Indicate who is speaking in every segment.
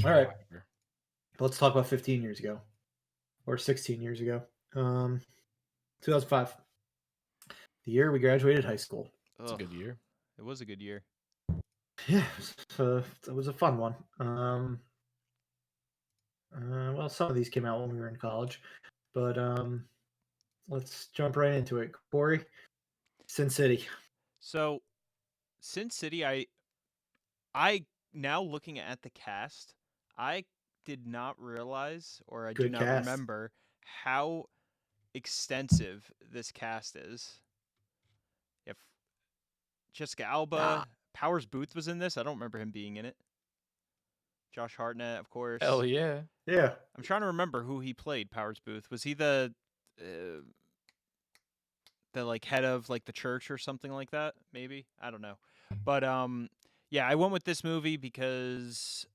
Speaker 1: All right.
Speaker 2: Hitchhiker.
Speaker 1: Let's talk about 15 years ago or 16 years ago. 2005, the year we graduated high school.
Speaker 2: It's a
Speaker 3: Ugh,
Speaker 2: good year.
Speaker 3: it was a good year.
Speaker 1: Yeah, it was a fun one. Well, some of these came out when we were in college, but let's jump right into it. Corey, Sin City.
Speaker 3: So, Sin City, I now looking at the cast, I did not realize, or I do
Speaker 1: Good
Speaker 3: not
Speaker 1: cast.
Speaker 3: remember how extensive this cast is. If Jessica Alba, Powers Booth was in this, I don't remember him being in it. Josh Hartnett, of course.
Speaker 2: Hell yeah.
Speaker 1: Yeah,
Speaker 3: I'm trying to remember who he played. Powers Booth, was he the like head of like the church or something like that? Maybe, I don't know, but yeah, I went with this movie because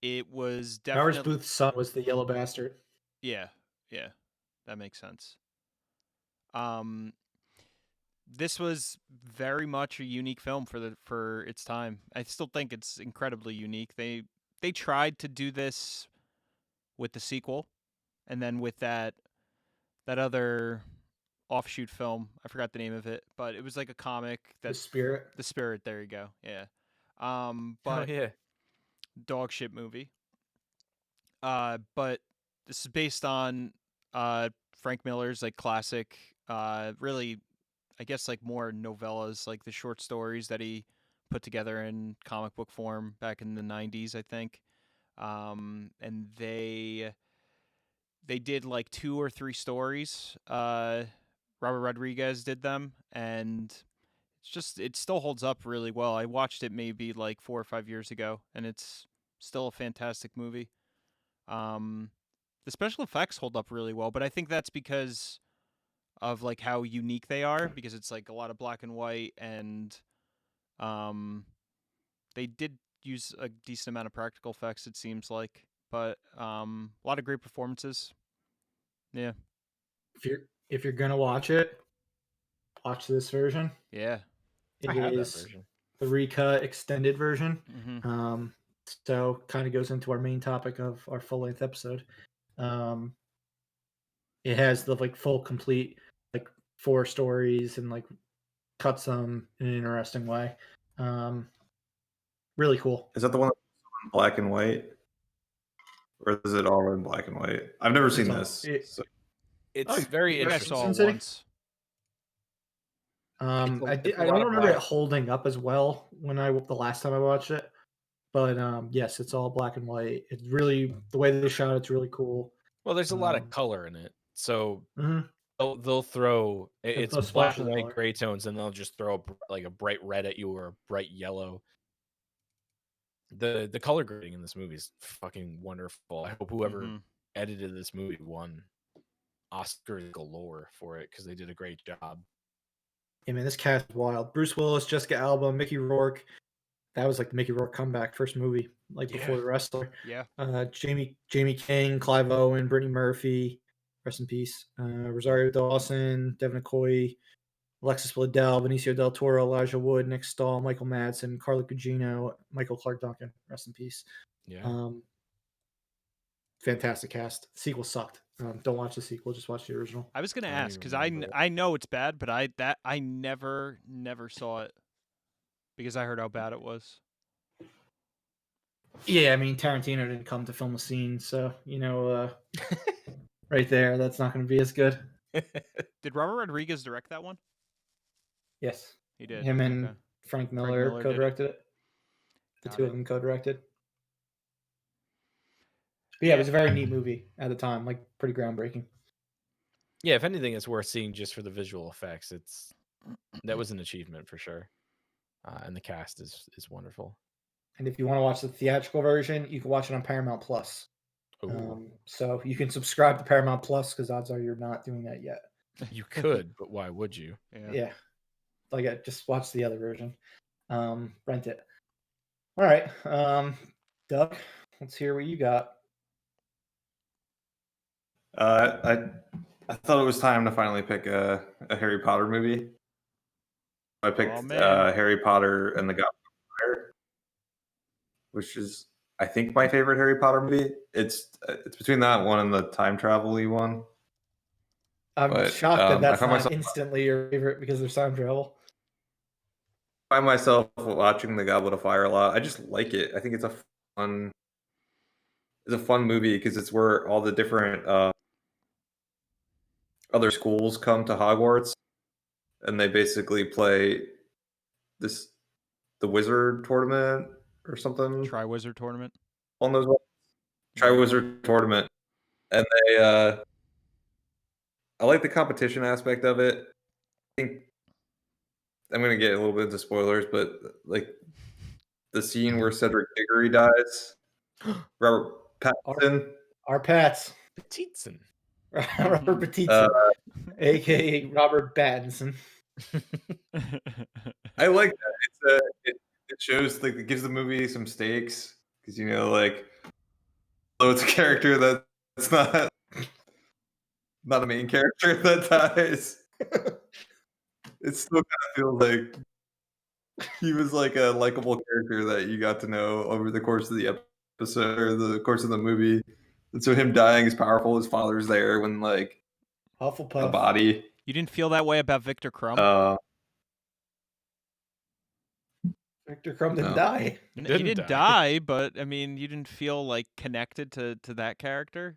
Speaker 3: it was
Speaker 1: Powers
Speaker 3: definitely
Speaker 1: Booth's son was the yellow bastard.
Speaker 3: yeah, that makes sense. Um, this was very much a unique film for its time. I still think it's incredibly unique. They tried to do this with the sequel, and then with that other offshoot film. I forgot the name of it, but it was like a comic
Speaker 1: The
Speaker 3: that
Speaker 1: Spirit.
Speaker 3: The Spirit. There you go. Yeah.
Speaker 2: Oh
Speaker 3: But
Speaker 2: yeah.
Speaker 3: dog shit movie. But this is based on Frank Miller's like classic. Really, I guess like more novellas, like the short stories that he put together in comic book form back in the '90s, I think. And they did like 2 or 3 stories. Robert Rodriguez did them, and it still holds up really well. I watched it maybe like 4 or 5 years ago, and it's still a fantastic movie. The special effects hold up really well, but I think that's because of like how unique they are, because it's like a lot of black and white, and they did use a decent amount of practical effects, it seems like, but a lot of great performances. Yeah.
Speaker 1: If you're gonna watch it, watch this version.
Speaker 3: Yeah.
Speaker 1: It
Speaker 2: I have that
Speaker 1: is
Speaker 2: version.
Speaker 1: the recut extended version.
Speaker 3: Mm-hmm.
Speaker 1: So kind of goes into our main topic of our full length episode. It has the like full complete like 4 stories and like cuts them in an interesting way. Really cool.
Speaker 4: Is that the one that's in black and white? Or is it all in black and white? I've never seen
Speaker 1: all-
Speaker 4: this.
Speaker 1: it-
Speaker 4: so-
Speaker 2: It's very
Speaker 1: you
Speaker 3: I think I
Speaker 1: guys
Speaker 2: interesting.
Speaker 3: saw
Speaker 1: Sin
Speaker 3: it
Speaker 1: City?
Speaker 3: once.
Speaker 2: It's a
Speaker 1: I
Speaker 2: lot
Speaker 1: don't
Speaker 2: of
Speaker 1: remember it
Speaker 2: black.
Speaker 1: holding up as well the last time I watched it, but yes, it's all black and white. It's really the way they shot it's really cool.
Speaker 2: Well, there's a lot
Speaker 1: Um,
Speaker 2: of color in it, so
Speaker 1: mhm.
Speaker 2: they'll throw it's
Speaker 1: throw
Speaker 2: black
Speaker 1: splashes
Speaker 2: and
Speaker 1: of
Speaker 2: white
Speaker 1: color.
Speaker 2: gray tones, and they'll just throw like a bright red at you or a bright yellow. The color grading in this movie is fucking wonderful. I hope whoever
Speaker 3: Mhm.
Speaker 2: edited this movie won Oscars galore for it, because they did a great job.
Speaker 1: Yeah, man, this cast is wild. Bruce Willis, Jessica Alba, Mickey Rourke. That was like the Mickey Rourke comeback, first movie, like before
Speaker 2: Yeah.
Speaker 1: The Wrestler.
Speaker 3: Yeah.
Speaker 1: Jamie King, Clive Owen, Brittany Murphy, rest in peace. Rosario Dawson, Devin Aoki, Alexis Bledel, Benicio del Toro, Elijah Wood, Nick Stahl, Michael Madsen, Carla Gugino, Michael Clark Duncan, rest in peace.
Speaker 2: Yeah.
Speaker 1: Fantastic cast. The sequel sucked. Don't watch the sequel, just watch the original.
Speaker 3: I was gonna
Speaker 2: I don't
Speaker 3: ask
Speaker 2: even
Speaker 3: because
Speaker 2: remember it.
Speaker 3: I know it's bad, but I never saw it because I heard how bad it was.
Speaker 1: Yeah, I mean Tarantino didn't come to film a scene, so right there, that's not going to be as good.
Speaker 3: Did Robert Rodriguez direct that one?
Speaker 1: Yes,
Speaker 3: He did.
Speaker 1: him and
Speaker 3: Okay.
Speaker 1: Frank Miller
Speaker 3: Miller did it.
Speaker 1: co-directed it. The
Speaker 3: Got
Speaker 1: two
Speaker 3: it.
Speaker 1: of them co-directed. But yeah, it was a very neat movie at the time, like pretty groundbreaking.
Speaker 2: Yeah, if anything, it's worth seeing just for the visual effects. That was an achievement for sure, and the cast is wonderful.
Speaker 1: And if you want to watch the theatrical version, you can watch it on Paramount Plus.
Speaker 2: Ooh.
Speaker 1: So you can subscribe to Paramount Plus because odds are you're not doing that yet.
Speaker 2: You could, but why would you?
Speaker 1: Yeah. Like, just watch the other version. Rent it. All right. Doug, let's hear what you got.
Speaker 4: I thought it was time to finally pick a Harry Potter movie. I picked
Speaker 3: man.
Speaker 4: Harry Potter and the Goblet of Fire, which is I think my favorite Harry Potter movie. It's between that one and the time travel-y one.
Speaker 1: I'm
Speaker 4: But,
Speaker 1: shocked that
Speaker 4: I
Speaker 1: that's
Speaker 4: find
Speaker 1: not
Speaker 4: myself-
Speaker 1: instantly your favorite because there's time travel.
Speaker 4: I find myself watching the Goblet of Fire a lot. I just like it. I think it's a fun movie because it's where all the different other schools come to Hogwarts, and they basically play the wizard tournament or something
Speaker 3: Triwizard Tournament.
Speaker 4: on those Triwizard tournament, and they I like the competition aspect of it. I think I'm gonna get a little bit into spoilers, but like the scene where Cedric Diggory dies, Robert Pattinson,
Speaker 1: Our Pats.
Speaker 2: Petitson.
Speaker 1: Robert Pattinson, aka Robert Pattinson.
Speaker 4: I like that. It shows like it gives the movie some stakes because like so it's a character that's not a main character that dies. It still kind of feels like he was like a likable character that you got to know over the course of the episode or the course of the movie. And so him dying is powerful. His father's there when like a
Speaker 1: Hufflepuff.
Speaker 4: body.
Speaker 3: You didn't feel that way about Victor Crumb?
Speaker 1: Victor Crumb didn't
Speaker 4: No.
Speaker 1: die.
Speaker 3: He
Speaker 2: didn't
Speaker 3: didn't die, but I mean, you didn't feel like connected to that character?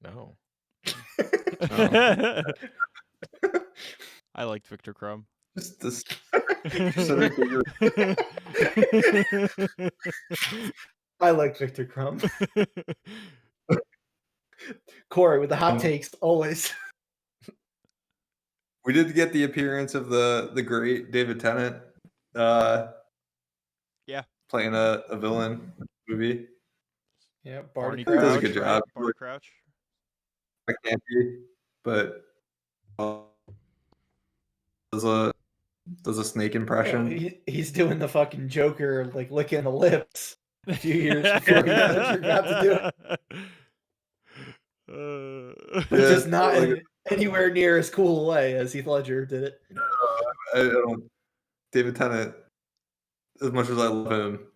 Speaker 2: No.
Speaker 3: I liked Victor Crumb.
Speaker 4: Just this Cedric Diggory.
Speaker 1: I like Victor Crumb. Corey with the hot takes always.
Speaker 4: We did get the appearance of the great David Tennant.
Speaker 3: Yeah.
Speaker 4: Playing a villain in the movie.
Speaker 1: Yeah,
Speaker 3: Barney
Speaker 1: Barney
Speaker 4: He does a
Speaker 3: Crouch.
Speaker 4: good
Speaker 3: right?
Speaker 4: job.
Speaker 3: Barney Crouch.
Speaker 4: I can't be, but does a snake impression.
Speaker 1: He's doing the fucking Joker, like licking the lips a few years before he got to do it.
Speaker 4: Yeah,
Speaker 1: Just not
Speaker 4: like-
Speaker 1: in anywhere near as cool a way as Heath Ledger did it.
Speaker 4: I don't. David Tennant, as much as I love him,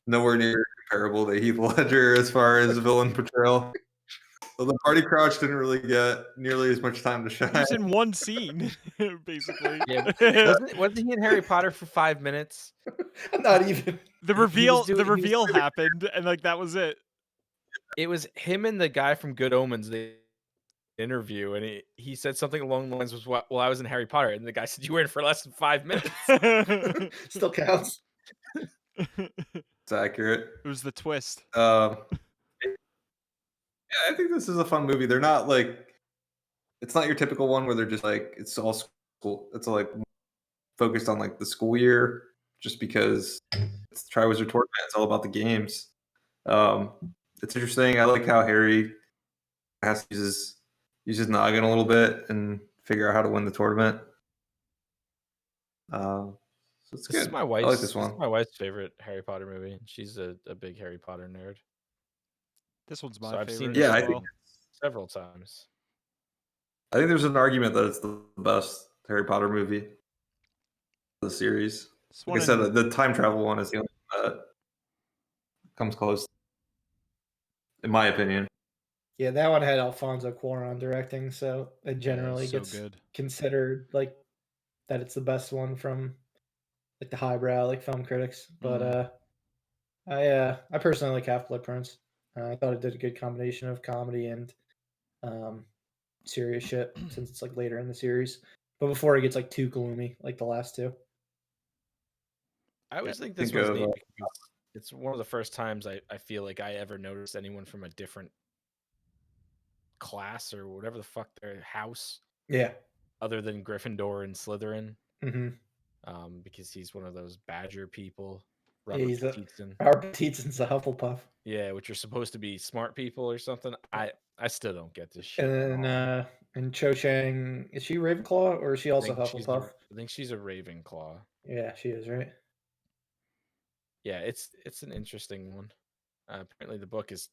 Speaker 4: nowhere near comparable to Heath Ledger as far as villain portrayal. Well, the Barney Crouch didn't really get nearly as much time to shine.
Speaker 3: He was in one scene, basically.
Speaker 2: Yeah, wasn't he in Harry Potter for 5 minutes?
Speaker 1: Not even.
Speaker 3: The reveal happened, and like that was it.
Speaker 2: It was him and the guy from Good Omens. The interview, and he said something along the lines was, "Well, I was in Harry Potter," and the guy said, "You were in for less than 5 minutes."
Speaker 1: Still counts.
Speaker 4: It's accurate.
Speaker 3: It was the twist.
Speaker 4: Yeah, I think this is a fun movie. They're not like, it's not your typical one where they're just like, it's all school. It's like focused on like the school year, just because it's Triwizard Tournament. It's all about the games. It's interesting. I like how Harry has to use his noggin a little bit and figure out how to win the tournament. So it's
Speaker 2: This is
Speaker 4: good.
Speaker 2: my
Speaker 4: I
Speaker 2: wife's.
Speaker 4: like this
Speaker 2: This is
Speaker 4: one.
Speaker 2: my wife's favorite Harry Potter movie. She's a big Harry Potter nerd.
Speaker 3: This one's my
Speaker 2: So I've
Speaker 3: favorite.
Speaker 2: seen
Speaker 3: as
Speaker 4: Yeah, I
Speaker 3: well.
Speaker 4: think
Speaker 2: several times.
Speaker 4: I think there's an argument that it's the best Harry Potter movie of the series.
Speaker 3: This
Speaker 4: Like I
Speaker 3: one
Speaker 4: said,
Speaker 3: in-
Speaker 4: the time travel one is the only one that comes close, in my opinion.
Speaker 1: Yeah, that one had Alfonso Cuarón directing, so it generally
Speaker 3: so
Speaker 1: gets
Speaker 3: good.
Speaker 1: considered like that it's the best one from like the highbrow like film critics. But I personally like Half Blood Prince. I thought it did a good combination of comedy and serious shit since it's like later in the series, but before it gets like too gloomy like the last two.
Speaker 2: I always think this
Speaker 4: Think
Speaker 2: one's
Speaker 4: of,
Speaker 2: neat because it's one of the first times I feel like I ever noticed anyone from a different class or whatever the fuck their house,
Speaker 1: Yeah.
Speaker 2: other than Gryffindor and Slytherin,
Speaker 1: Mm-hmm.
Speaker 2: because he's one of those Badger people.
Speaker 1: Yeah,
Speaker 2: Robert
Speaker 1: he's a
Speaker 2: Pattinson.
Speaker 1: Robert Pattinson's a Hufflepuff,
Speaker 2: Yeah, which are supposed to be smart people or something. I still don't get this shit.
Speaker 1: and
Speaker 2: at all.
Speaker 1: then and Cho Chang, is she Ravenclaw or is she also Hufflepuff?
Speaker 2: I think she's a Ravenclaw.
Speaker 1: Yeah, she is, right?
Speaker 2: Yeah, it's an interesting one. Apparently, the book is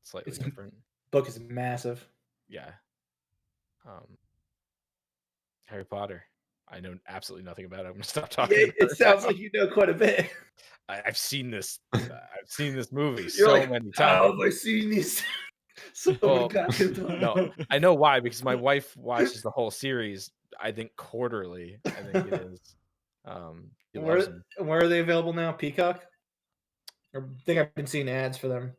Speaker 2: slightly
Speaker 1: It's-
Speaker 2: different.
Speaker 1: Book is massive.
Speaker 2: Yeah. Harry Potter. I know absolutely nothing about it. I'm gonna stop talking.
Speaker 1: Yeah,
Speaker 2: about
Speaker 1: it sounds like you know quite a bit.
Speaker 2: I've seen this. I've seen this movie
Speaker 1: You're
Speaker 2: so
Speaker 1: like,
Speaker 2: many
Speaker 1: how
Speaker 2: times.
Speaker 1: have I seen these so
Speaker 2: Well,
Speaker 1: many goddamn times?
Speaker 2: No, I know why, because my wife watches the whole series. I think quarterly. I think it is. She loves them.
Speaker 1: Where are they available now? Peacock? I think I've been seeing ads for them.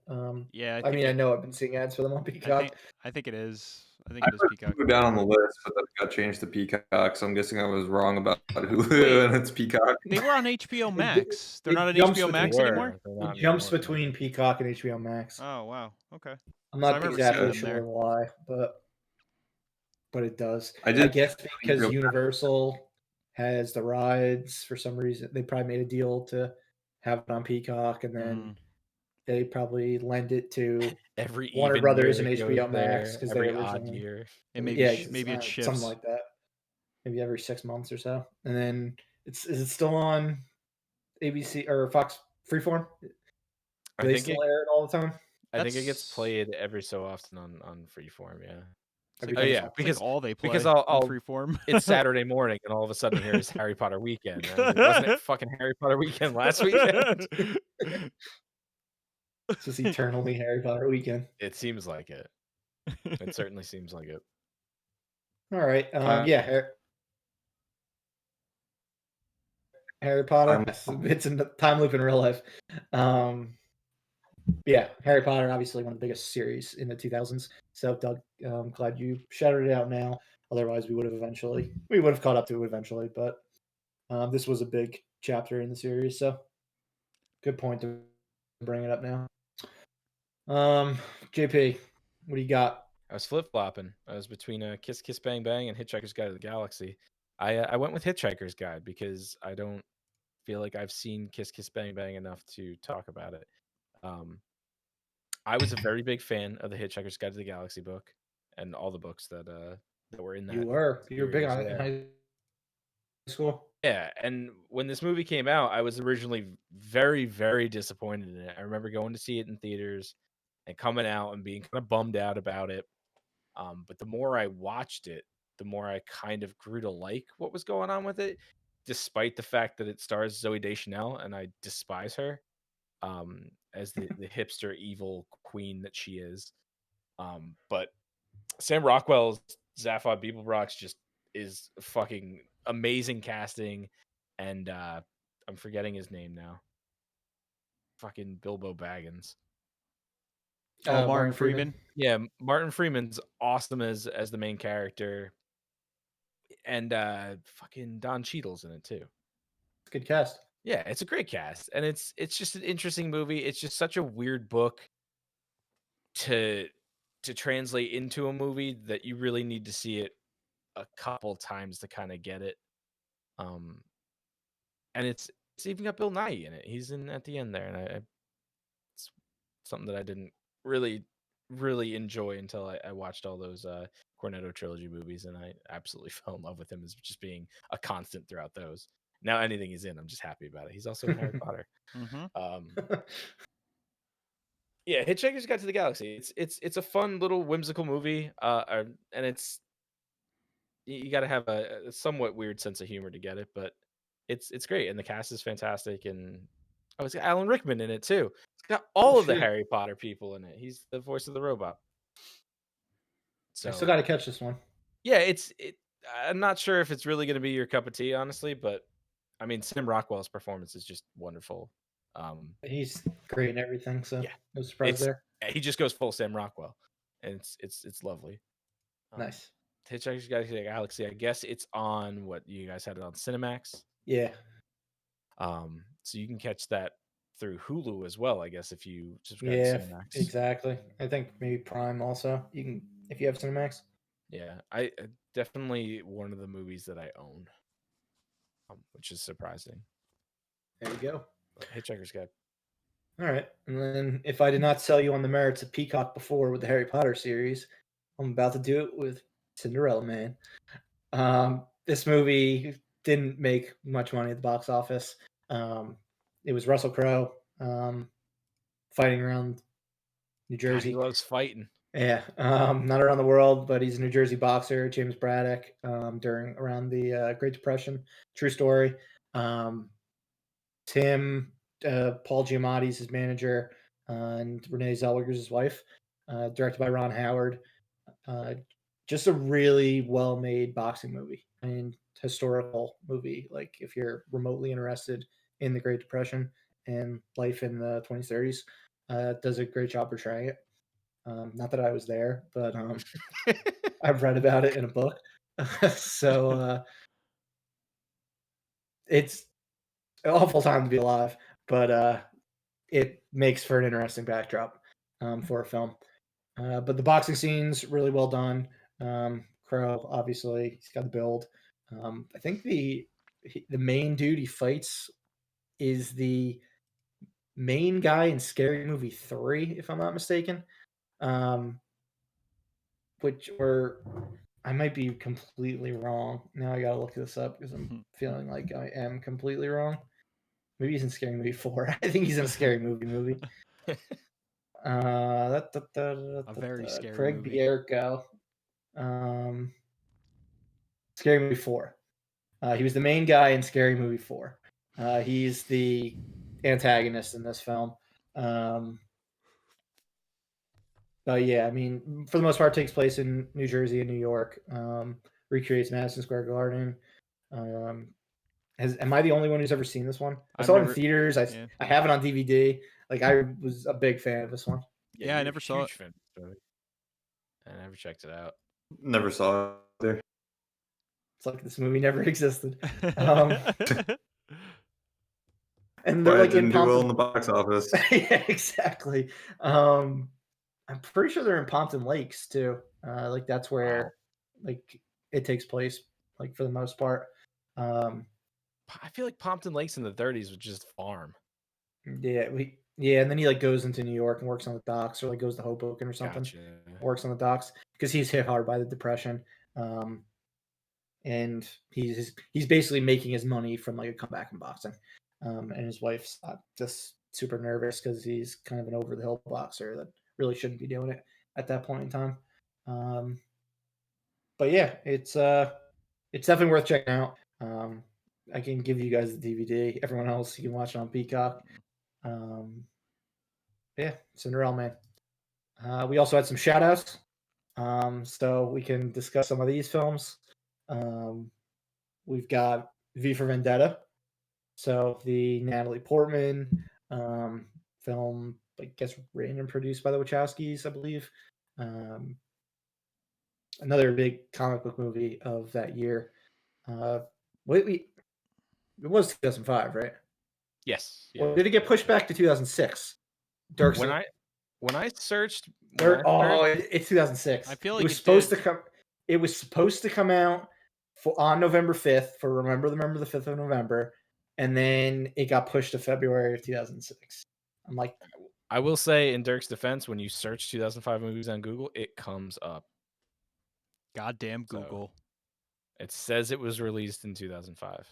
Speaker 3: Yeah,
Speaker 1: I mean, I know I've been seeing ads for them on
Speaker 3: I
Speaker 1: Peacock.
Speaker 3: think it is. I think
Speaker 4: I
Speaker 3: it is
Speaker 4: put
Speaker 3: Peacock.
Speaker 4: Hulu down on the list, but then it got changed to Peacock, so I'm guessing I was wrong about Hulu,
Speaker 3: Wait.
Speaker 4: and it's Peacock.
Speaker 3: They were on HBO Max. They're
Speaker 1: it
Speaker 3: not on
Speaker 1: jumps
Speaker 3: HBO
Speaker 1: between-
Speaker 3: Max
Speaker 2: They were.
Speaker 3: anymore?
Speaker 2: They're
Speaker 1: It
Speaker 2: not
Speaker 1: jumps
Speaker 2: anymore.
Speaker 1: between Peacock and HBO Max.
Speaker 3: Oh wow. Okay.
Speaker 1: I'm
Speaker 3: So I
Speaker 1: not
Speaker 3: remember
Speaker 1: exactly
Speaker 3: seeing them
Speaker 1: sure
Speaker 3: there.
Speaker 1: why, but it does.
Speaker 4: I
Speaker 1: I
Speaker 4: did
Speaker 1: guess because
Speaker 4: HBO Max.
Speaker 1: Universal has the rides for some reason. They probably made a deal to have it on Peacock, and then they probably lend it to
Speaker 2: Every
Speaker 1: Warner
Speaker 2: even
Speaker 1: Brothers
Speaker 2: year
Speaker 1: and
Speaker 2: it
Speaker 1: HBO
Speaker 2: goes
Speaker 1: Max
Speaker 2: there,
Speaker 1: because they
Speaker 2: every odd
Speaker 1: originally
Speaker 2: year.
Speaker 3: And maybe
Speaker 1: yeah,
Speaker 3: maybe it shifts.
Speaker 1: something like that. Maybe every 6 months or so, and then is it still on ABC or Fox Freeform? Do
Speaker 2: I
Speaker 1: they
Speaker 2: think
Speaker 1: still
Speaker 2: it.
Speaker 1: air it all the time?
Speaker 2: I think it gets
Speaker 3: That's-
Speaker 2: played every so often on Freeform. Yeah.
Speaker 1: Every
Speaker 2: Oh
Speaker 1: time
Speaker 2: yeah,
Speaker 1: it's on-
Speaker 3: Because all they play
Speaker 2: because
Speaker 3: on
Speaker 2: I'll
Speaker 3: Freeform.
Speaker 2: it's Saturday morning and all of a sudden here's Harry Potter weekend. And I'm like, wasn't it fucking Harry Potter weekend last weekend?
Speaker 1: It's just eternally Harry Potter weekend.
Speaker 2: It seems like it. It certainly seems like it.
Speaker 1: All right, yeah, Harry Potter. It's in the time loop in real life. Yeah, Harry Potter, obviously one of the biggest series in the 2000s. So, Doug, I'm glad you shouted it out now. Otherwise, we would have caught up to it eventually. But this was a big chapter in the series, so good point to bring it up now. JP, what do you got?
Speaker 2: I was flip flopping. I was between Kiss Kiss Bang Bang and Hitchhiker's Guide to the Galaxy. I went with Hitchhiker's Guide because I don't feel like I've seen Kiss Kiss Bang Bang enough to talk about it. I was a very big fan of the Hitchhiker's Guide to the Galaxy book and all the books that were in that.
Speaker 1: You were big on it in
Speaker 2: series,
Speaker 1: high school.
Speaker 2: yeah, and when this movie came out, I was originally very, very disappointed in it. I remember going to see it in theaters and coming out and being kind of bummed out about it. But the more I watched it, the more I kind of grew to like what was going on with it, despite the fact that it stars Zooey Deschanel, and I despise her as the hipster evil queen that she is. But Sam Rockwell's Zaphod Beeblebrox just is fucking amazing casting, and I'm forgetting his name now. Fucking Bilbo Baggins.
Speaker 3: Martin Freeman.
Speaker 2: Yeah, Martin Freeman's awesome as the main character, and fucking Don Cheadle's in it too.
Speaker 1: Good cast.
Speaker 2: Yeah, it's a great cast, and it's just an interesting movie. It's just such a weird book to translate into a movie that you really need to see it a couple times to kind of get it. And it's even got Bill Nighy in it. He's in at the end there, and it's something that I didn't really enjoy until I watched all those Cornetto trilogy movies, and I absolutely fell in love with him as just being a constant throughout those. Now anything he's in, I'm just happy about it. He's also in Harry Potter. Yeah, Hitchhiker's Guide to the Galaxy. It's a fun little whimsical movie, and it's you got to have a somewhat weird sense of humor to get it, but it's great, and the cast is fantastic, and it's got Alan Rickman in it too. It's got all of the Harry Potter people in it. He's the voice of the robot. So
Speaker 1: I still got to catch this one.
Speaker 2: Yeah, I'm not sure if it's really going to be your cup of tea, honestly, but I mean, Sam Rockwell's performance is just wonderful.
Speaker 1: He's great in everything, so
Speaker 2: yeah,
Speaker 1: no surprise there.
Speaker 2: He just goes full Sam Rockwell, and it's lovely.
Speaker 1: Nice.
Speaker 2: Hitchhiker's Guide to the Galaxy. I guess it's on what you guys had it on Cinemax.
Speaker 1: Yeah.
Speaker 2: So you can catch that through Hulu as well, I guess, if you subscribe
Speaker 1: to
Speaker 2: Cinemax.
Speaker 1: Exactly. I think maybe Prime also. You can if you have Cinemax.
Speaker 2: Yeah, I definitely one of the movies that I own, which is surprising.
Speaker 1: There you go.
Speaker 2: Hitchhiker's Guide.
Speaker 1: All right, and then if I did not sell you on the merits of Peacock before with the Harry Potter series, I'm about to do it with Cinderella Man. This movie didn't make much money at the box office. It was Russell Crowe fighting around New Jersey.
Speaker 2: God, he loves fighting.
Speaker 1: Yeah, not around the world, but he's a New Jersey boxer, James Braddock, around the Great Depression. True story. Tim Paul Giamatti's his manager, and Renee Zellweger's his wife. Directed by Ron Howard. Just a really well-made boxing movie. I mean, historical movie. Like, if you're remotely interested in the Great Depression and life in the 2030s, does a great job portraying it. Not that I was there, but I've read about it in a book. So it's an awful time to be alive, but it makes for an interesting backdrop for a film. But the boxing scene's really well done. Crowe, obviously, he's got the build. I think the main dude he fights is the main guy in Scary Movie 3, if I'm not mistaken. Or I might be completely wrong. Now I gotta look this up because I'm feeling like I am completely wrong. Maybe he's in Scary Movie 4. I think he's in a Scary Movie.
Speaker 3: A very scary
Speaker 1: Craig
Speaker 3: movie.
Speaker 1: Bierko. Scary Movie 4. He was the main guy in Scary Movie 4. He's the antagonist in this film. But yeah, I mean, for the most part, it takes place in New Jersey and New York. Recreates Madison Square Garden. Am I the only one who's ever seen this one? I saw it in theaters. I have it on DVD. Like, I was a big fan of this one.
Speaker 3: Yeah, I never saw it.
Speaker 2: I never checked it out.
Speaker 4: Never saw it there.
Speaker 1: It's like this movie never existed. And
Speaker 4: Why
Speaker 1: they're
Speaker 4: it
Speaker 1: like
Speaker 4: didn't
Speaker 1: in
Speaker 4: do well in the box office.
Speaker 1: Yeah, exactly. I'm pretty sure they're in Pompton Lakes too. Like, that's where like it takes place, like, for the most part.
Speaker 2: I feel like Pompton Lakes in the 30s was just farm.
Speaker 1: Yeah, and then he like goes into New York and works on the docks, or like goes to Hoboken or something.
Speaker 2: Gotcha.
Speaker 1: Works on the docks because he's hit hard by the Depression, and he's basically making his money from like a comeback in boxing. And his wife's just super nervous because he's kind of an over the hill boxer that really shouldn't be doing it at that point in time. But yeah, it's definitely worth checking out. I can give you guys the DVD. Everyone else, you can watch it on Peacock. Yeah, Cinderella Man. We also had some shout outs. So we can discuss some of these films. We've got V for Vendetta. So the Natalie Portman film, I guess, written and produced by the Wachowskis, I believe. Another big comic book movie of that year. It was 2005, right?
Speaker 2: Yes.
Speaker 1: Yeah. Well, did it get pushed back to 2006?
Speaker 2: When I searched,
Speaker 1: it's 2006.
Speaker 3: I feel like
Speaker 1: it was supposed to come. It was supposed to come out on November 5th for Remember the 5th of November, and then it got pushed to February of 2006. I'm like,
Speaker 2: I will say, in Dirk's defense, when you search 2005 movies on Google, it comes up.
Speaker 3: Goddamn Google!
Speaker 2: So, it says it was released in 2005.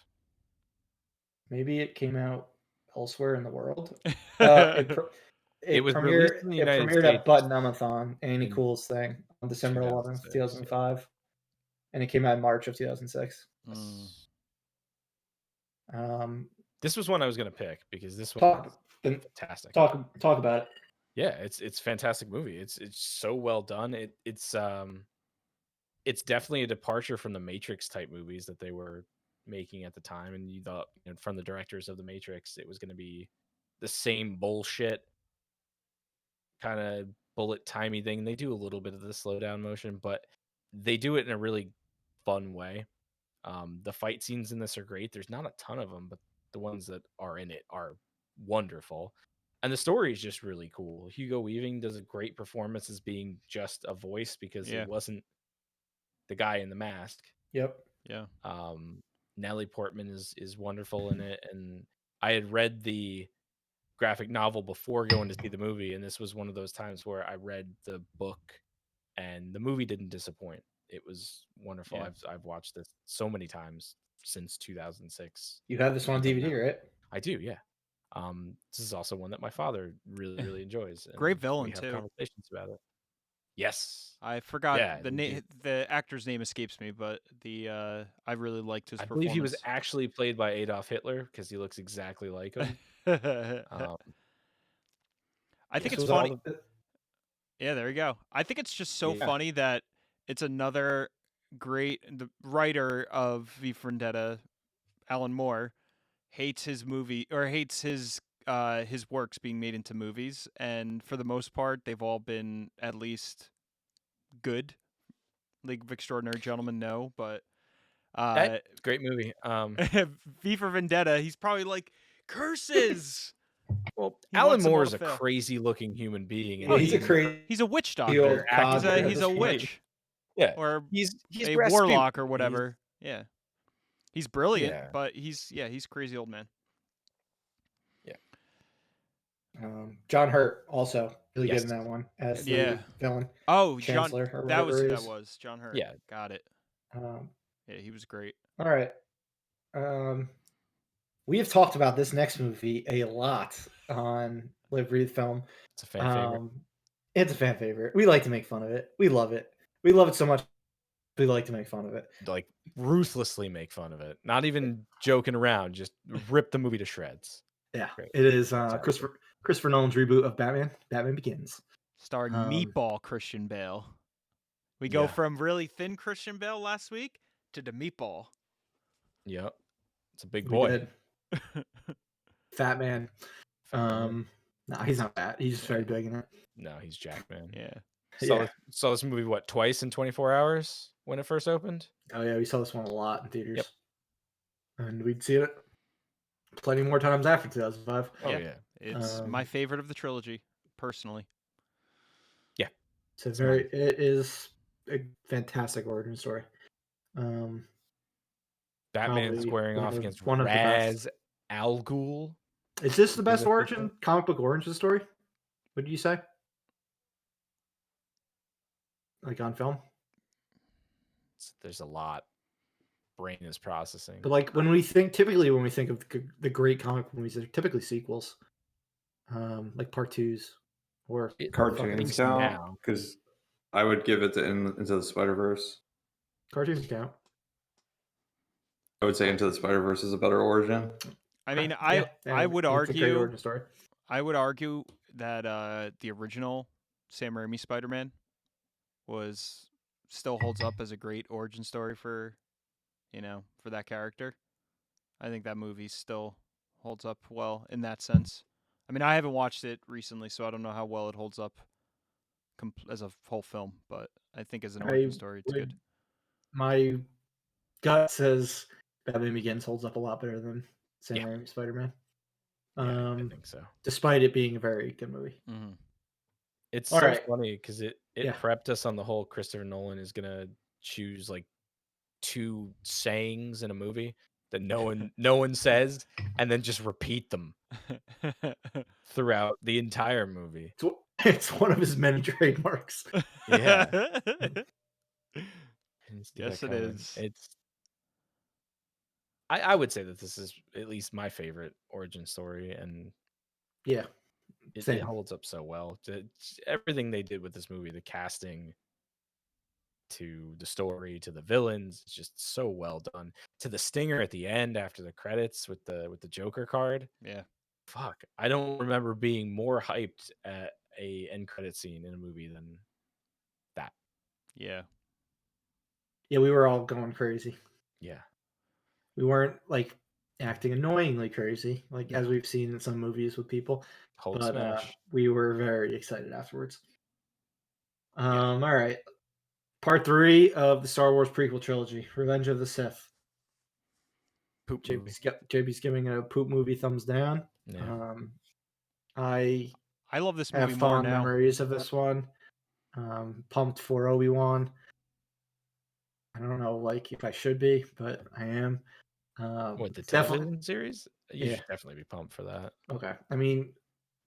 Speaker 1: Maybe it came out elsewhere in the world. It was
Speaker 2: premiered in the United States
Speaker 1: at Button-Amathon, Annie Cool's thing, on December 11th, 2005. And it came out in March of 2006.
Speaker 2: This was one I was going to pick because this one was fantastic.
Speaker 1: Talk about it.
Speaker 2: Yeah, it's a fantastic movie. It's so well done. It's definitely a departure from the Matrix type movies that they were making at the time, and you thought, from the directors of the Matrix, it was going to be the same bullshit kind of bullet timey thing. They do a little bit of the slow down motion, but they do it in a really fun way. The fight scenes in this are great. There's not a ton of them, but the ones that are in it are wonderful. And the story is just really cool. Hugo Weaving does a great performance as being just a voice because it wasn't the guy in the mask.
Speaker 1: Yep.
Speaker 3: Yeah.
Speaker 2: Natalie Portman is wonderful in it. And I had read the graphic novel before going to see the movie, and this was one of those times where I read the book and the movie didn't disappoint. It was wonderful.
Speaker 3: Yeah.
Speaker 2: I've watched this so many times since 2006.
Speaker 1: You have this one on DVD, right?
Speaker 2: I do, yeah. This is also one that my father really, really enjoys.
Speaker 3: Great villain,
Speaker 2: we have
Speaker 3: too.
Speaker 2: Conversations about it. Yes,
Speaker 3: I forgot the name. The actor's name escapes me, but I really liked his performance.
Speaker 2: I believe he was actually played by Adolf Hitler because he looks exactly like him. Um,
Speaker 3: I think
Speaker 2: so
Speaker 3: it's
Speaker 2: with all
Speaker 3: funny.
Speaker 2: the-
Speaker 3: Yeah, there you go. I think it's just so
Speaker 2: Yeah.
Speaker 3: funny that it's another the writer of V for Vendetta, Alan Moore, hates his movie or hates his works being made into movies, and for the most part, they've all been at least good. League of Extraordinary Gentlemen, no, but
Speaker 2: it's a great movie.
Speaker 3: V for Vendetta, he's probably like curses.
Speaker 2: Well,
Speaker 3: He
Speaker 2: Alan
Speaker 3: wants them all
Speaker 2: Moore
Speaker 3: to
Speaker 2: is a
Speaker 3: fail.
Speaker 2: crazy looking human being.
Speaker 1: Yeah, he's a crazy
Speaker 3: He's a witch
Speaker 1: old
Speaker 3: doctor.
Speaker 1: cod at
Speaker 3: He's
Speaker 1: this
Speaker 3: a
Speaker 1: point.
Speaker 3: witch
Speaker 2: Yeah,
Speaker 3: or
Speaker 2: he's
Speaker 3: a
Speaker 2: Rasputin.
Speaker 3: warlock or
Speaker 2: He's-
Speaker 3: whatever. Yeah. He's brilliant,
Speaker 2: Yeah.
Speaker 3: but he's crazy old man.
Speaker 1: John Hurt also really
Speaker 2: Yes.
Speaker 1: good in that one as
Speaker 3: Yeah.
Speaker 1: the villain.
Speaker 3: Oh,
Speaker 1: Chancellor
Speaker 3: John.
Speaker 1: or
Speaker 3: That was
Speaker 1: whatever
Speaker 3: who
Speaker 1: it
Speaker 3: that
Speaker 1: is.
Speaker 3: was. John Hurt.
Speaker 2: Yeah.
Speaker 3: Got it.
Speaker 1: Um,
Speaker 3: Yeah, he was great.
Speaker 1: all right. We have talked about this next movie a lot on Live Breathe Film.
Speaker 2: It's a fan favorite.
Speaker 1: It's a fan favorite. We like to make fun of it. We love it. We love it so much. We like to make fun of it.
Speaker 2: Like ruthlessly make fun of it. Not even joking around. Just rip the movie to shreds.
Speaker 1: Yeah,
Speaker 2: Great.
Speaker 1: it is
Speaker 2: Fantastic.
Speaker 1: Christopher Nolan's reboot of Batman. Batman Begins.
Speaker 3: Starring Meatball Christian Bale. We go
Speaker 2: Yeah.
Speaker 3: from really thin Christian Bale last week to the Meatball.
Speaker 2: Yep. It's a big
Speaker 1: We
Speaker 2: boy.
Speaker 1: did. Fat man. No, he's not fat. He's just very big in it.
Speaker 2: No, he's Jack, man.
Speaker 3: Yeah.
Speaker 2: Saw this movie twice in 24 hours when it first opened.
Speaker 1: Oh yeah, we saw this one a lot in theaters.
Speaker 2: Yep.
Speaker 1: And we'd see it plenty more times after 2005.
Speaker 2: Oh
Speaker 3: Yeah.
Speaker 2: yeah.
Speaker 3: It's my favorite of the trilogy, personally.
Speaker 1: It is a fantastic origin story.
Speaker 2: Batman's
Speaker 1: Probably
Speaker 2: squaring
Speaker 1: one
Speaker 2: off
Speaker 1: of-
Speaker 2: against
Speaker 1: one of the
Speaker 2: Raz
Speaker 1: best.
Speaker 2: Al Ghul.
Speaker 1: Is this the
Speaker 2: Is
Speaker 1: best
Speaker 2: it
Speaker 1: origin comic book origin story? What do you say? Like on film?
Speaker 2: There's a lot. Brain is processing.
Speaker 1: But like when we think of the great comic book movies, they're typically sequels. Like part twos or
Speaker 4: Cartoons
Speaker 2: now.
Speaker 4: count because I would give it to Into the Spider-Verse.
Speaker 1: cartoons count.
Speaker 4: I would say Into the Spider-Verse is a better origin.
Speaker 3: I mean,
Speaker 1: Yeah,
Speaker 3: I would
Speaker 1: it's a great
Speaker 3: argue
Speaker 1: origin story.
Speaker 3: that the original Sam Raimi Spider-Man still holds up as a great origin story for that character. I think that movie still holds up well in that sense. I mean, I haven't watched it recently, so I don't know how well it holds up as a whole film, but I think as an origin story, it's good.
Speaker 1: My gut says Batman Begins holds up a lot better than Sam Raimi Spider-Man.
Speaker 2: Yeah, I think so.
Speaker 1: Despite it being a very good movie.
Speaker 3: Mm-hmm.
Speaker 2: It's
Speaker 1: All
Speaker 2: so
Speaker 1: right.
Speaker 2: funny because it
Speaker 1: Yeah.
Speaker 2: prepped us on the whole Christopher Nolan is gonna choose like two sayings in a movie that no one says and then just repeat them throughout the entire movie.
Speaker 1: It's one of his many trademarks.
Speaker 2: Yeah.
Speaker 3: Yes, it is.
Speaker 2: I would say that this is at least my favorite origin story, and
Speaker 1: Yeah.
Speaker 2: it holds up so well. Everything they did with this movie, the casting to the story to the villains, it's just so well done. To the stinger at the end after the credits with the Joker card.
Speaker 3: Yeah.
Speaker 2: Fuck, I don't remember being more hyped at a end credit scene in a movie than that.
Speaker 3: Yeah.
Speaker 1: Yeah, we were all going crazy.
Speaker 2: Yeah.
Speaker 1: We weren't like acting annoyingly crazy, like as
Speaker 2: No.
Speaker 1: we've seen in some movies with people.
Speaker 2: Hold
Speaker 1: But
Speaker 2: smash.
Speaker 1: we were very excited afterwards. All right. Part 3 of the Star Wars prequel trilogy, Revenge of the Sith.
Speaker 2: Poop movie.
Speaker 1: JB's giving it a poop movie thumbs down.
Speaker 2: Yeah.
Speaker 1: I
Speaker 3: love this movie
Speaker 1: have
Speaker 3: more
Speaker 1: fond
Speaker 3: now.
Speaker 1: memories of this one. Pumped for Obi-Wan. I don't know, like if I should be, but I am.
Speaker 2: What, the
Speaker 1: definitely-
Speaker 2: television series? You
Speaker 1: Yeah.
Speaker 2: should definitely be pumped for that.
Speaker 1: Okay. I mean,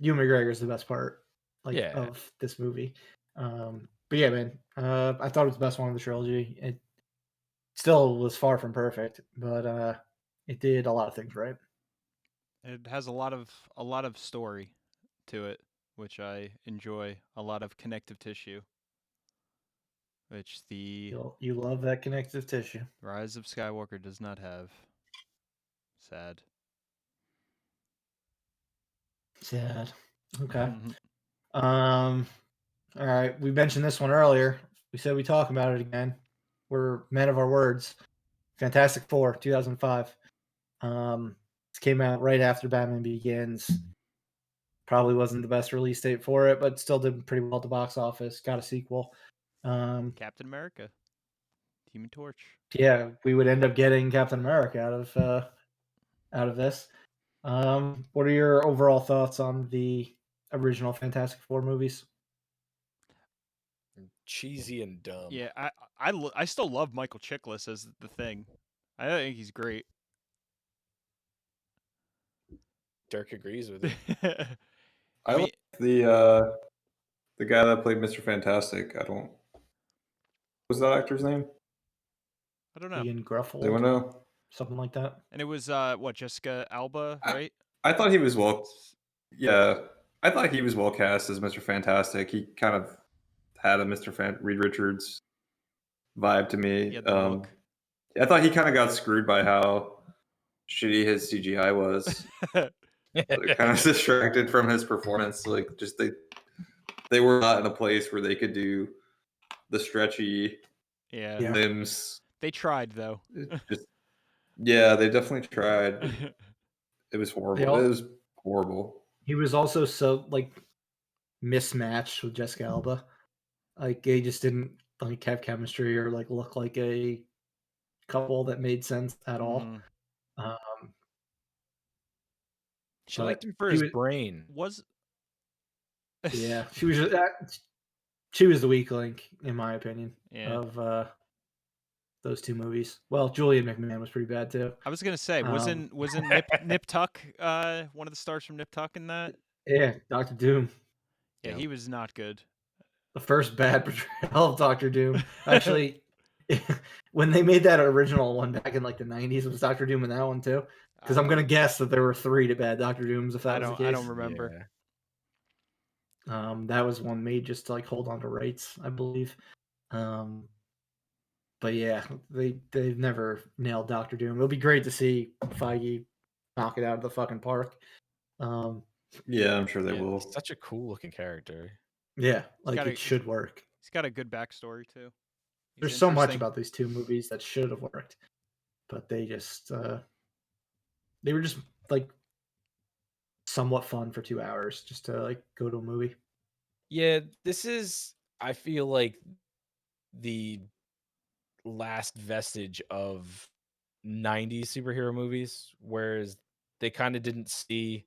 Speaker 1: Ewan McGregor is the best part
Speaker 2: Yeah.
Speaker 1: of this movie. But yeah, man, I thought it was the best one of the trilogy. It still was far from perfect, but it did a lot of things right.
Speaker 3: It has a lot of story to it, which I enjoy. A lot of connective tissue, which the
Speaker 1: You love that connective tissue.
Speaker 3: Rise of Skywalker does not have. Sad.
Speaker 1: Sad. Okay.
Speaker 3: Mhm.
Speaker 1: All right. We mentioned this one earlier. We said we talk about it again. We're men of our words. Fantastic Four, 2005. This came out right after Batman Begins. Probably wasn't the best release date for it, but still did pretty well at the box office. Got a sequel.
Speaker 3: Captain America, Human Torch.
Speaker 1: Yeah, we would end up getting Captain America out of this. What are your overall thoughts on the original Fantastic Four movies?
Speaker 2: Cheesy and dumb.
Speaker 3: Yeah, I still love Michael Chiklis as the Thing. I think he's great.
Speaker 2: Dirk agrees with you.
Speaker 4: I
Speaker 3: mean-
Speaker 4: like the guy that played Mr. Fantastic. What was that actor's name?
Speaker 3: I don't know.
Speaker 1: Ian Gruffle,
Speaker 4: Anyone know?
Speaker 1: something like that.
Speaker 3: And it was what, Jessica Alba, right?
Speaker 4: I thought he was well. Yeah, I thought he was well cast as Mr. Fantastic. He kind of had a Reed Richards vibe to me.
Speaker 3: He had the look.
Speaker 4: I thought he kind of got screwed by how shitty his CGI was. It kind of distracted from his performance. Like, just they were not in a place where they could do the stretchy
Speaker 3: Yeah.
Speaker 1: Yeah.
Speaker 4: limbs.
Speaker 3: They tried though.
Speaker 4: Yeah, they definitely tried. It was horrible. It was horrible.
Speaker 1: He was also so like mismatched with Jessica Alba. Like they just didn't like have chemistry or like look like a couple that made sense at all.
Speaker 3: Mhm.
Speaker 2: She
Speaker 1: But
Speaker 2: liked him for
Speaker 1: he
Speaker 2: his
Speaker 1: was-
Speaker 2: brain.
Speaker 3: Was
Speaker 1: Yeah, she was the weak link in my opinion
Speaker 3: Yeah.
Speaker 1: of those two movies. Well, Julian McMahon was pretty bad too.
Speaker 3: I was gonna say, wasn't Nip Tuck one of the stars from Nip Tuck in that?
Speaker 1: Yeah, Doctor Doom,
Speaker 3: Yeah,
Speaker 2: Yep.
Speaker 3: he was not good.
Speaker 1: the first bad portrayal of Doctor Doom. Actually, when they made that original one back in like the 90s, was Doctor Doom in that one too? Because I'm gonna guess that there were 3 to bad Doctor Dooms if that was the case.
Speaker 3: I don't remember.
Speaker 2: Yeah.
Speaker 1: That was one made just to like hold on to rights, I believe. But yeah, they've never nailed Doctor Doom. It'll be great to see Feige knock it out of the fucking park.
Speaker 4: Yeah, I'm sure they
Speaker 3: Yeah,
Speaker 4: will.
Speaker 2: He's such a cool looking character.
Speaker 1: Yeah, like
Speaker 3: gotta-
Speaker 1: it should work.
Speaker 3: He's got a good backstory too. He's
Speaker 1: There's so much
Speaker 3: interesting.
Speaker 1: about these two movies that should have worked, but they just they were just like somewhat fun for 2 hours just to like go to a movie.
Speaker 2: Yeah, this is, I feel like, the last vestige of 90s superhero movies, whereas they kind of didn't see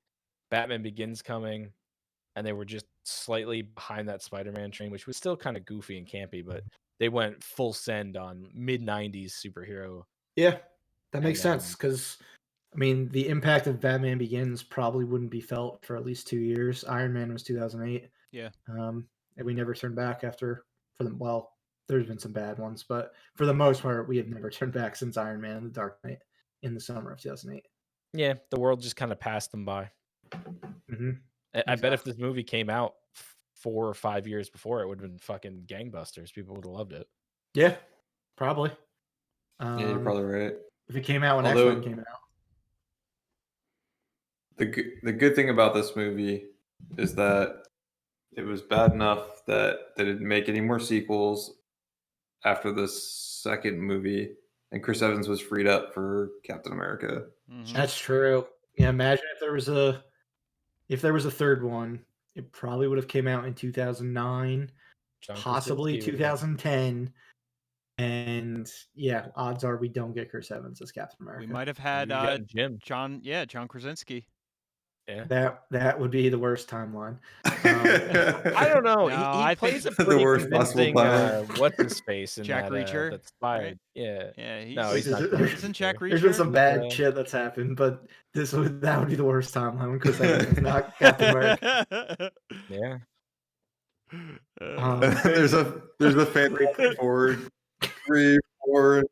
Speaker 2: Batman Begins coming, and they were just slightly behind that Spider-Man train, which was still kind of goofy and campy, but they went full send on mid-90s superhero.
Speaker 1: Yeah, that makes
Speaker 2: And
Speaker 1: sense because I mean the impact of Batman Begins probably wouldn't be felt for at least 2 years. Iron Man was 2008.
Speaker 3: Yeah.
Speaker 1: And we never turned back after for them. Well, there's been some bad ones, but for the most part, we have never turned back since Iron Man and the Dark Knight in the summer of 2008.
Speaker 2: Yeah, the world just kind of passed them by.
Speaker 1: Mm-hmm.
Speaker 2: I bet if this movie came out 4 or 5 years before, it would have been fucking gangbusters. People would have loved it.
Speaker 1: Yeah, probably.
Speaker 4: Yeah, you're probably right.
Speaker 1: If it came out when
Speaker 4: Although-
Speaker 1: X-Men came out.
Speaker 4: The good thing about this movie is that it was bad enough that they didn't make any more sequels after the second movie, and Chris Evans was freed up for Captain America.
Speaker 3: Mhm.
Speaker 1: That's true. Yeah, imagine if there was a third one, it probably would have came out in 2009,
Speaker 2: John
Speaker 1: possibly
Speaker 2: Krasinski would-
Speaker 1: 2010. And yeah, odds are we don't get Chris Evans as Captain
Speaker 3: We
Speaker 1: America.
Speaker 3: might have had
Speaker 2: You're getting Jim.
Speaker 3: John Krasinski.
Speaker 2: Yeah.
Speaker 1: That would be the worst timeline.
Speaker 2: I don't know.
Speaker 3: No,
Speaker 2: he
Speaker 3: I
Speaker 2: plays
Speaker 3: think-
Speaker 2: a pretty
Speaker 4: worst possible
Speaker 2: convincing,
Speaker 4: time.
Speaker 2: what's his face in
Speaker 3: Jack
Speaker 2: that,
Speaker 3: Reacher,
Speaker 2: that Spy. Yeah.
Speaker 3: Yeah,
Speaker 2: No, he's not.
Speaker 1: There's-
Speaker 3: Isn't Jack
Speaker 1: There's been
Speaker 3: Reacher?
Speaker 1: some bad
Speaker 2: Yeah.
Speaker 1: shit that's happened, but that would be the worst timeline when Chris Evans is not Captain America.
Speaker 2: Yeah.
Speaker 4: there's a fan report 3, 4.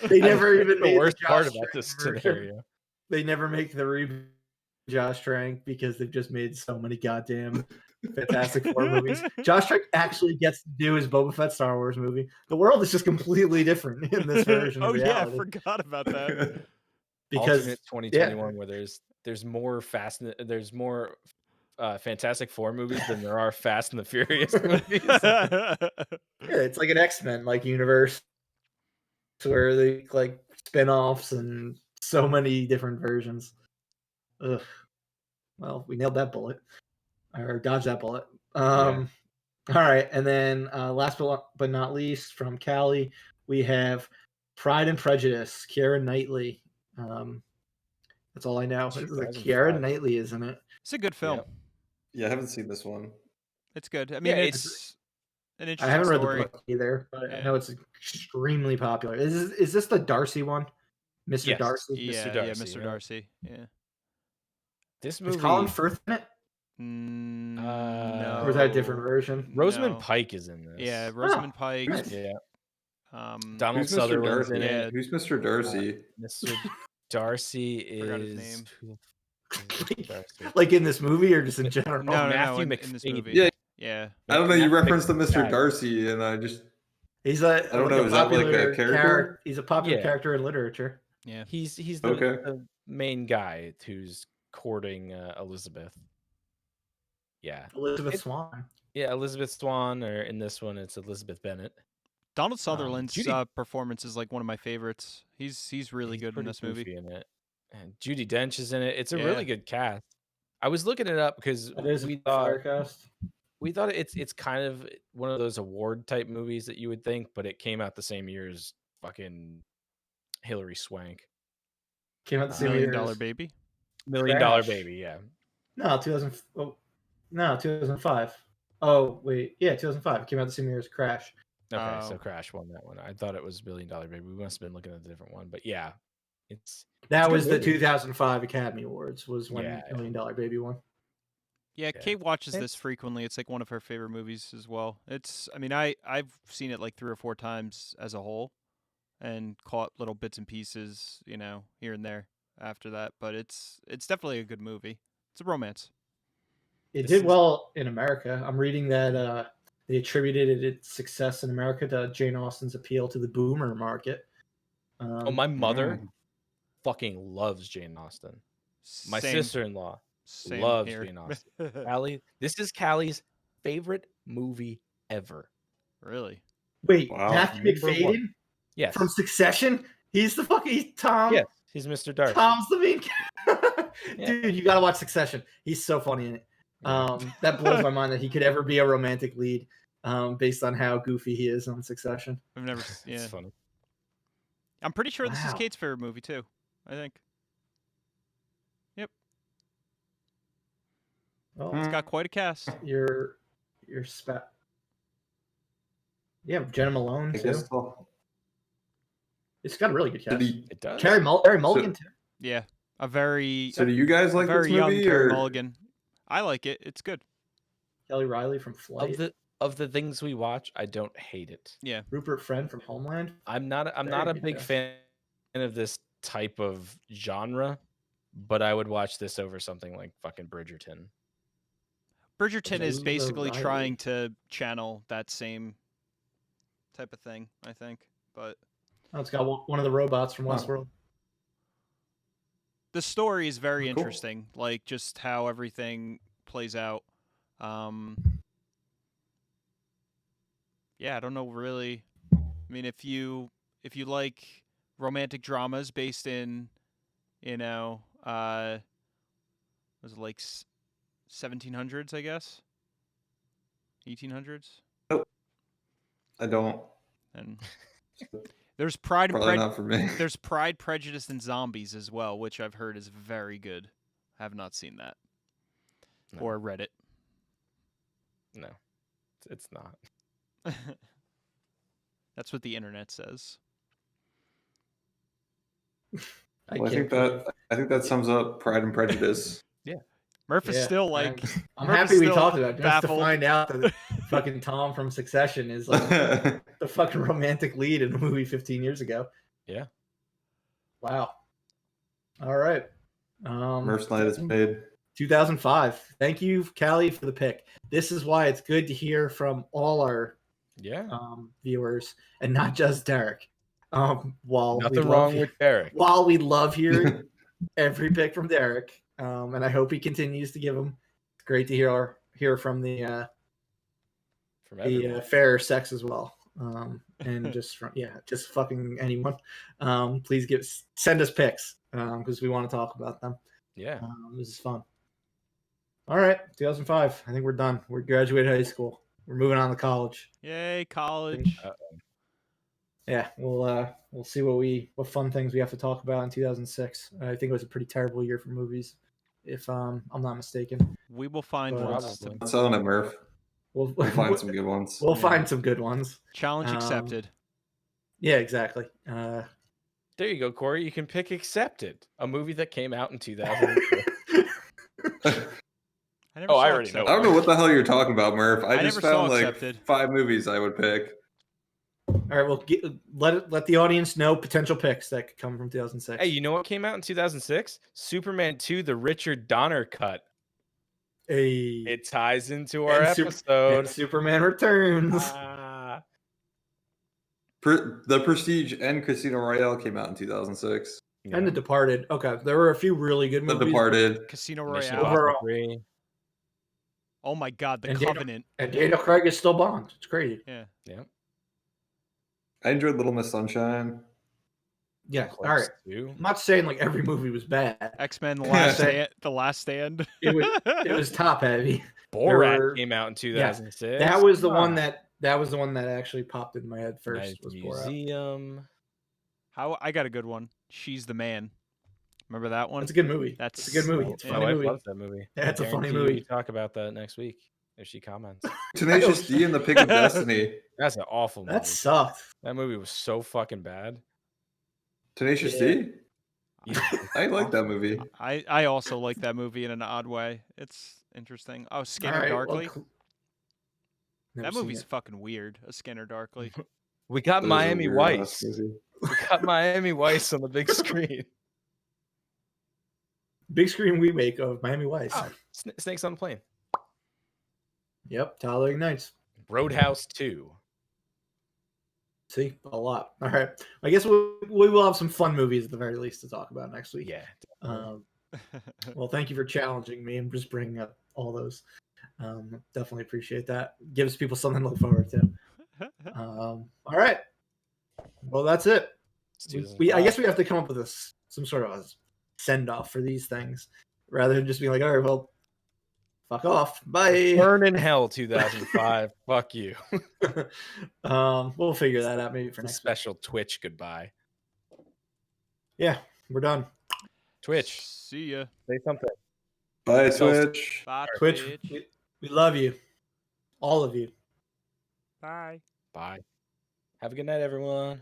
Speaker 1: They never even
Speaker 2: the
Speaker 1: made
Speaker 2: worst part
Speaker 1: Josh
Speaker 2: about this
Speaker 1: Trank version.
Speaker 2: scenario.
Speaker 1: They never make the reboot Josh Trank because they've just made so many goddamn Fantastic Four movies. Josh Trank actually gets to do his Boba Fett Star Wars movie. The world is just completely different in this version
Speaker 3: Oh
Speaker 1: of
Speaker 3: yeah, I
Speaker 1: reality.
Speaker 3: forgot about that.
Speaker 1: because
Speaker 2: Alternate 2021 where there's there's more Fantastic Four movies than there are Fast and the Furious movies.
Speaker 1: Yeah, it's like an X-Men like universe where they like spin-offs and so many different versions. Ugh. Well, we nailed that bullet. Or dodged that bullet. All right, and then last but not least, from Cali, we have Pride and Prejudice, Keira Knightley. That's all I know. It's like Keira Knightley is in it.
Speaker 3: It's a good film.
Speaker 4: Yeah, I haven't seen this one.
Speaker 3: It's good. I mean,
Speaker 2: Yeah,
Speaker 3: it's an interesting
Speaker 1: I haven't read
Speaker 3: story.
Speaker 1: the book either, but I
Speaker 3: Yeah.
Speaker 1: know it's extremely popular. Is this the Darcy one? Mr.
Speaker 2: Yes.
Speaker 1: Darcy?
Speaker 3: Yeah,
Speaker 2: Darcy,
Speaker 3: Mr.
Speaker 2: yeah.
Speaker 3: Darcy. Yeah.
Speaker 2: This
Speaker 1: Is
Speaker 2: movie,
Speaker 1: Colin Firth in it?
Speaker 3: No.
Speaker 1: Or is that a different version?
Speaker 2: Rosamund
Speaker 3: No.
Speaker 2: Pike is in this.
Speaker 3: Yeah, Rosamund Pike.
Speaker 1: nice.
Speaker 2: Yeah.
Speaker 3: Donald
Speaker 4: Who's Mr.
Speaker 2: Sutherland's
Speaker 4: Darcy?
Speaker 2: in it.
Speaker 4: Who's Mr. Darcy?
Speaker 2: Mr. Darcy
Speaker 3: Forgot his
Speaker 2: is
Speaker 3: name.
Speaker 2: who the fuck is Darcy?
Speaker 1: Like in this movie or just in general?
Speaker 3: No,
Speaker 2: Matthew
Speaker 3: in this
Speaker 2: McFadyen.
Speaker 3: movie.
Speaker 4: Yeah.
Speaker 3: Yeah.
Speaker 4: I don't know. You
Speaker 2: Matthew
Speaker 4: referenced the Mr.
Speaker 2: McFadyen.
Speaker 4: Darcy, and I just
Speaker 1: He's
Speaker 4: I don't know, is that like a
Speaker 1: popular
Speaker 4: character?
Speaker 1: He's a popular
Speaker 2: Yeah.
Speaker 1: character in literature.
Speaker 3: Yeah.
Speaker 2: He's the,
Speaker 4: Okay.
Speaker 2: the main guy who's courting Elizabeth. Yeah.
Speaker 1: Elizabeth
Speaker 2: It-
Speaker 1: Swan.
Speaker 2: Yeah, Elizabeth Swan, or in this one, it's Elizabeth Bennett.
Speaker 3: Donald Sutherland's
Speaker 2: Judy-
Speaker 3: performance is like one of my favorites. He's really
Speaker 2: He's
Speaker 3: good in
Speaker 2: pretty
Speaker 3: this movie.
Speaker 2: goofy in it. And Judi Dench is in it. It's a
Speaker 3: Yeah.
Speaker 2: really good cast. I was looking it up because
Speaker 1: That is
Speaker 2: we
Speaker 1: a
Speaker 2: thought
Speaker 1: Firecast.
Speaker 2: it's kind of one of those award type movies that you would think, but it came out the same year as fucking Hilary Swank.
Speaker 1: Came out the same
Speaker 3: $1
Speaker 1: year.
Speaker 3: Million
Speaker 1: as-
Speaker 3: Baby.
Speaker 2: $1 Million
Speaker 1: Crash.
Speaker 2: Baby, yeah.
Speaker 1: No, 2005. Oh wait, yeah, 2005. It came out the same year as Crash.
Speaker 2: Okay, so
Speaker 3: Oh.
Speaker 2: Crash won that one. I thought it was $1 Million Baby. We must have been looking at a different one, but yeah, it's
Speaker 1: That
Speaker 2: It's a
Speaker 1: was
Speaker 2: good
Speaker 1: the
Speaker 2: movie.
Speaker 1: 2005 Academy Awards. Was when
Speaker 2: Yeah.
Speaker 1: $1 Million Baby won.
Speaker 3: Yeah,
Speaker 2: Yeah.
Speaker 3: Kate watches
Speaker 2: It's-
Speaker 3: this frequently. It's like one of her favorite movies as well. I mean, I've seen it like 3 or 4 times as a whole, and caught little bits and pieces, here and there after that. But it's definitely a good movie. It's a romance.
Speaker 1: It
Speaker 2: This
Speaker 1: did
Speaker 2: is-
Speaker 1: well in America. I'm reading that they attributed its success in America to Jane Austen's appeal to the boomer market.
Speaker 2: Oh, my mother fucking loves Jane Austen. My
Speaker 3: Same-
Speaker 2: sister-in-law
Speaker 3: same
Speaker 2: loves
Speaker 3: here.
Speaker 2: Jane Austen. Callie, this is Callie's favorite movie ever.
Speaker 3: Really?
Speaker 1: Wait,
Speaker 4: Wow.
Speaker 1: Matthew
Speaker 2: Number one.
Speaker 1: McFadyen
Speaker 2: Yes.
Speaker 1: from Succession? He's the fucking Tom.
Speaker 2: Yes, he's Mr. Darcy.
Speaker 1: Tom's the main.
Speaker 2: Yeah.
Speaker 1: Dude, you gotta watch Succession. He's so funny in it. That blows my mind that he could ever be a romantic lead, based on how goofy he is on Succession.
Speaker 3: I've never.
Speaker 2: It's
Speaker 3: Yeah.
Speaker 2: funny.
Speaker 3: I'm pretty sure this is
Speaker 1: Wow.
Speaker 3: Kate's favorite movie too. I think
Speaker 1: Well,
Speaker 3: it's got quite a cast.
Speaker 1: your spat. Yeah, Jenna Malone
Speaker 4: I
Speaker 1: too.
Speaker 4: guess I'll-
Speaker 1: It's got a really good cast.
Speaker 2: It does.
Speaker 1: Carey Mulligan too.
Speaker 3: Yeah, a very
Speaker 4: So do you guys like
Speaker 3: very
Speaker 4: this
Speaker 3: young
Speaker 4: movie?
Speaker 3: Carey
Speaker 4: Or
Speaker 3: Mulligan. I like it. It's good.
Speaker 1: Kelly Riley from Flight.
Speaker 2: Of the things we watch, I don't hate it.
Speaker 3: Yeah.
Speaker 1: Rupert Friend from Homeland.
Speaker 2: I'm not
Speaker 1: Very
Speaker 2: a
Speaker 1: good
Speaker 2: big
Speaker 1: cast.
Speaker 2: fan of this type of genre, but I would watch this over something like fucking Bridgerton.
Speaker 3: Bridgerton is
Speaker 1: Zuza
Speaker 3: basically
Speaker 1: Riley.
Speaker 3: trying to channel that same type of thing, I think. But
Speaker 1: Oh, it's got one of the robots from
Speaker 4: Huh.
Speaker 1: Westworld.
Speaker 3: the story is very
Speaker 4: Oh, cool.
Speaker 3: interesting, like just how everything plays out. Yeah, I don't know really. I mean, if you like romantic dramas based in, was it like 1700s, I guess, 1800s,
Speaker 4: I don't.
Speaker 3: and there's Pride and
Speaker 4: Probably
Speaker 3: Prejudice.
Speaker 4: not for me.
Speaker 3: There's Pride, Prejudice, and Zombies as well, which I've heard is very good. Have not seen that
Speaker 2: No.
Speaker 3: or read it.
Speaker 2: No, it's not.
Speaker 3: That's what the internet says.
Speaker 4: Well, I think that sums up Pride and Prejudice.
Speaker 3: Murph is
Speaker 1: Yeah,
Speaker 3: still
Speaker 1: I'm-
Speaker 3: like,
Speaker 1: I'm
Speaker 3: Murph is
Speaker 1: happy we
Speaker 3: still
Speaker 1: talked about it, just
Speaker 3: baffled.
Speaker 1: to find out that fucking Tom from Succession is like the fucking romantic lead in a movie 15 years ago.
Speaker 2: Yeah.
Speaker 1: Wow. All right.
Speaker 4: Murph's Night is made.
Speaker 1: 2005. Thank you, Callie, for the pick. This is why it's good to hear from all our
Speaker 2: Yeah.
Speaker 1: viewers and not just Derek. While
Speaker 2: Nothing wrong with Derek.
Speaker 1: while we love hearing every pick from Derek, and I hope he continues to give them. It's great to hear from the fairer sex as well, and just fucking anyone. Please send us pics because we want to talk about them.
Speaker 2: Yeah,
Speaker 1: this is fun. All right, 2005. I think we're done. We're graduated high school. We're moving on to college.
Speaker 3: Yay, college.
Speaker 1: Yeah, we'll see what fun things we have to talk about in 2006. I think it was a pretty terrible year for movies, if I'm not mistaken.
Speaker 3: We will find ones.
Speaker 4: I'm selling it, Murph. We'll find some good ones.
Speaker 1: We'll find some good ones.
Speaker 3: Challenge accepted.
Speaker 1: Yeah, exactly.
Speaker 2: There you go, Corey. You can pick Accepted, a movie that came out in 2002.
Speaker 3: I
Speaker 2: already know.
Speaker 4: I don't know what the hell you're talking about, Murph. I just found like
Speaker 3: Accepted.
Speaker 4: 5 movies I would pick.
Speaker 1: All right, well, let the audience know potential picks that could come from 2006.
Speaker 2: Hey, you know what came out in 2006? Superman 2, the Richard Donner cut.
Speaker 1: Hey.
Speaker 2: It ties into our episode.
Speaker 1: Superman Returns.
Speaker 4: The Prestige and Casino Royale came out in 2006.
Speaker 2: Yeah.
Speaker 1: And The Departed. Okay, there were a few really good movies.
Speaker 4: The Departed.
Speaker 3: Casino
Speaker 2: Mission
Speaker 3: Royale.
Speaker 2: Impossible 3.
Speaker 3: Oh my God, The
Speaker 1: And
Speaker 3: Covenant.
Speaker 1: And Daniel Craig is still Bond. It's crazy.
Speaker 3: Yeah.
Speaker 4: I enjoyed Little Miss Sunshine.
Speaker 1: Yeah.
Speaker 2: Close
Speaker 1: All right.
Speaker 2: to.
Speaker 1: I'm not saying like every movie was bad.
Speaker 3: X-Men: The Last Stand.
Speaker 1: It was top heavy.
Speaker 2: Borat came out in 2006.
Speaker 1: That was the one that actually popped in my head first.
Speaker 2: Night
Speaker 1: Was
Speaker 2: Museum.
Speaker 3: I got a good one. She's the Man. Remember that one?
Speaker 1: That's a good movie.
Speaker 3: That's
Speaker 1: a good movie. It's a funny movie.
Speaker 2: Loves that movie.
Speaker 1: Yeah, it's a funny
Speaker 2: guarantee
Speaker 1: movie.
Speaker 2: We talk about that next week if she comments.
Speaker 4: Tenacious D and the Pick of Destiny.
Speaker 2: That's an awful movie.
Speaker 1: That sucked.
Speaker 2: That movie was so fucking bad.
Speaker 4: Tenacious D? I like that movie.
Speaker 3: I also like that movie in an odd way. It's interesting. Oh, Scanner Darkly. That movie's fucking weird. A Scanner Darkly.
Speaker 2: We got Miami Vice. We got Miami Vice on the big screen.
Speaker 1: Big screen remake of Miami Vice.
Speaker 2: Oh, Snakes on the Plane.
Speaker 1: Yep, Tyler Ignites.
Speaker 2: Roadhouse 2.
Speaker 1: See, a lot. All right. I guess we will have some fun movies at the very least to talk about next week.
Speaker 2: Yeah.
Speaker 1: Well, thank you for challenging me and just bringing up all those. Definitely appreciate that. Gives people something to look forward to. All right. Well, that's it. I guess we have to come up with some sort of a send-off for these things rather than just being like, all right, well, fuck off. Bye.
Speaker 2: Burn in Hell 2005. Fuck you.
Speaker 1: We'll figure that out maybe for next
Speaker 2: special Twitch goodbye.
Speaker 1: Yeah, we're done.
Speaker 2: Twitch.
Speaker 3: See ya.
Speaker 2: Say something.
Speaker 4: Bye, Twitch.
Speaker 3: Bye,
Speaker 1: Twitch. We love you. All of you.
Speaker 3: Bye.
Speaker 2: Bye. Have a good night, everyone.